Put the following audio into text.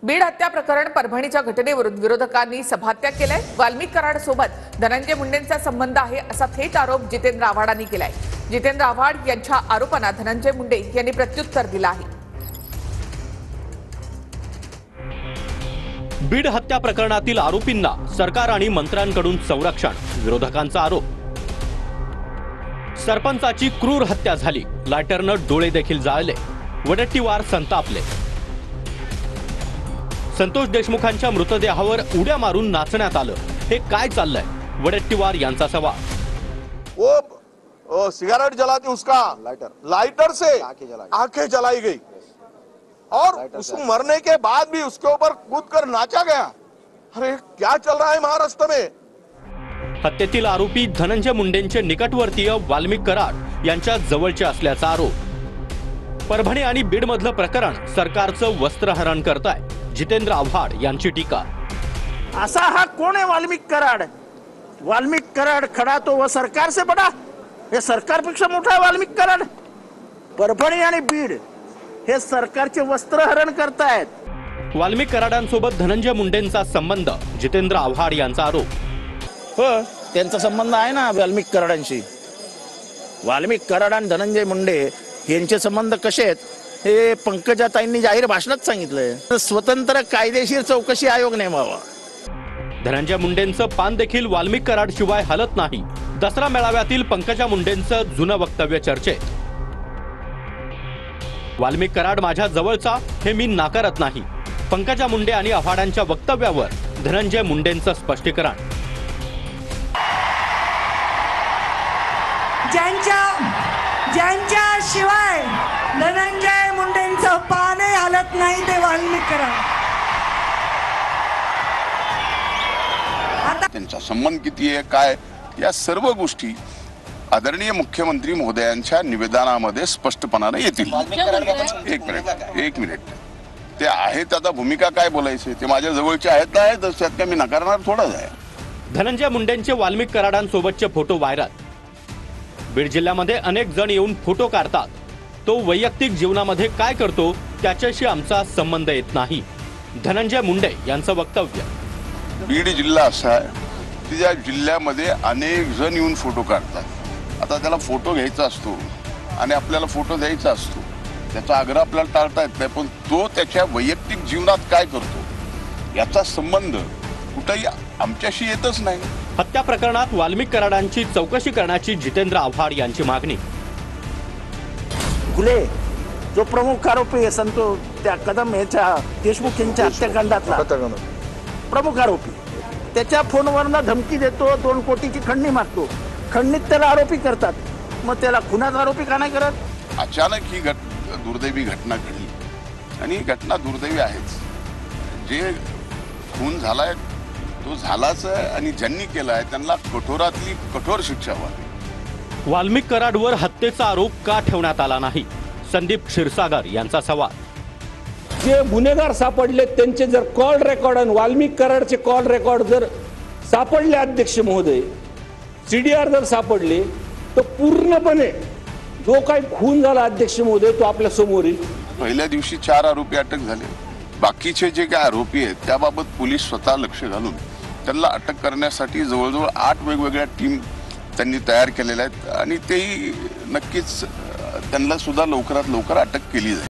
बीड हत्या प्रकरण परभणीच्या घटनेवरून विरोधकांनी सभात्याग केलाय। वाल्मिक कराड सोबत धनंजय मुंडेंचा संबंध आहे असा थेट आरोप जितेंद्र आव्हाडांनी केलाय। जितेंद्र आव्हाड यांच्या आरोपांना धनंजय मुंडे यांनी प्रत्युत्तर दिलं आहे। बीड हत्या प्रकरणातील आरोपींना सरकार आणि मंत्र्यांकडून संरक्षण, विरोधकांचा आरोप। सरपंचाची क्रूर हत्या झाली, लायटरनं डोळे देखील जाळले, वडट्टीवार संतापले। संतोष देशमुखांच्या मृतदेहावर उड्या मारून नाचण्यात आलं, हे काय चाललंय? वडट्टीवार यांचा सवाल। वो सिगरेट जलाती उसका लाइटर से आंखें जलाई गई और उसको मरने के बाद भी उसके ऊपर कूदकर नाचा गया। अरे क्या चल रहा है महाराष्ट्र में? हत्येतील आरोपी धनंजय मुंडेंचे निकटवर्तीय वाल्मिक कराड यांच्या जवळचे असल्याचा आरोप। परभणी आणि बीड मधलं प्रकरण सरकारचं वस्त्रहरण करताय, जितेंद्र आव्हाड यांची टीका। असा हा कोण आहे वाल्मिक कराड? वाल्मिक कराड खड़ा तो वह सरकार से बड़ा, हे सरकारपेक्षा मोठा आहे वाल्मिक कराड। परभणी आणि बीड हे सरकारचे वस्त्रहरण करतायत। वाल्मिक कराडांसोबत धनंजय मुंडेंचा संबंध, जितेंद्र आव्हाड यांचा आरोप। हो, त्यांचा संबंध आहे ना वाल्मिक कराडांशी। वाल्मिक कराड आणि धनंजय मुंडे यांचे संबंध कसे आहेत हे पंकजाताईंनी जाहीर भाषणात सांगितलंय। स्वतंत्र कायदेशीर चौकशी आयोग नेमावा। धनंजय मुंडेंचं पान देखील वाल्मिक कराड शिवाय हलत नाही। दसरा मेळाव्यातील पंकजा मुंडेंचं जुनं वक्तव्य चर्चेत। वाल्मिक कराड माझ्या जवळचा हे मी नाकारत नाही। पंकजा मुंडे आणि आव्हाडांच्या वक्तव्यावर धनंजय मुंडेंचं स्पष्टीकरण। ज्यांच्या शिवाय धनंजय मुंडेंचं पानही हलत नाही ते वाल्मिक कराड। त्यांचा संबंध किती आहे, काय, या सर्व गोष्टी आदरणीय मुख्यमंत्री महोदयांच्या निवेदनामध्ये स्पष्टपणाने येतील। एक मिनिट ते आहेत, आता भूमिका काय बोलायचे ते माझ्या जवळचे आहेत ना, त्यात काय मी नकारणार थोडाच आहे। धनंजय मुंडेंचे वाल्मिक कराडांसोबतचे फोटो व्हायरल। बीड जिल्ह्यामध्ये अनेक जण येऊन फोटो काढतात, तो वैयक्तिक जीवनामध्ये काय करतो त्याच्याशी आमचा संबंध येत नाही, धनंजय मुंडे यांचं वक्तव्य। बीड जिल्हा असा आहे की ज्या जिल्ह्यामध्ये अनेक जण येऊन फोटो काढतात। आता त्याला फोटो घ्यायचा असतो आणि आपल्याला फोटो द्यायचा असतो, त्याचा आग्रह आपल्याला टाळता येत नाही, पण तो त्याच्या वैयक्तिक जीवनात काय करतो याचा संबंध कुठेही आमच्याशी येतच नाही। हत्या प्रकरणात वाल्मिक कराडांची चौकशी करण्याची जितेंद्र आव्हाड यांची मागणी। गुले जो प्रमुख आरोपी आहे संतोष त्या कदम याच्या देशमुख यांच्या हत्याकांडातला प्रमुख आरोपी, त्याच्या फोनवरनं धमकी देतो, 2 कोटीची खंडणी मागतो, खंडणीत त्याला आरोपी करतात, मग त्याला खुनाचा आरोपी का नाही करत? अचानक ही दुर्दैवी घटना घडली आणि ही घटना दुर्दैवी आहेच। जे खून झालाय तो झालाच आहे आणि ज्यांनी केलाय त्यांना कठोरातली कठोर शिक्षा व्हावी। वाल्मिक कराडवर हत्येचा आरोप का ठेवण्यात आला नाही, संदीप क्षीरसागर यांचा सवाल। जे गुन्हेगार सापडले त्यांचे जर कॉल रेकॉर्ड आणि वाल्मिक कराडचे कॉल रेकॉर्ड जर सापडले अध्यक्ष महोदय, सीडीआर जर सापडले, तर पूर्णपणे जो काही खून झाला अध्यक्ष महोदय तो आपल्या समोर येईल। पहिल्या दिवशी 4 आरोपी अटक झाले, बाकीचे जे काही आरोपी आहेत त्याबाबत पोलीस स्वतः लक्ष घालून त्यांना अटक करण्यासाठी जवळजवळ 8 वेगवेगळ्या टीम त्यांनी तयार केलेल्या आहेत आणि तेही नक्कीच त्यांना सुद्धा लवकरात लवकर अटक केली जाईल।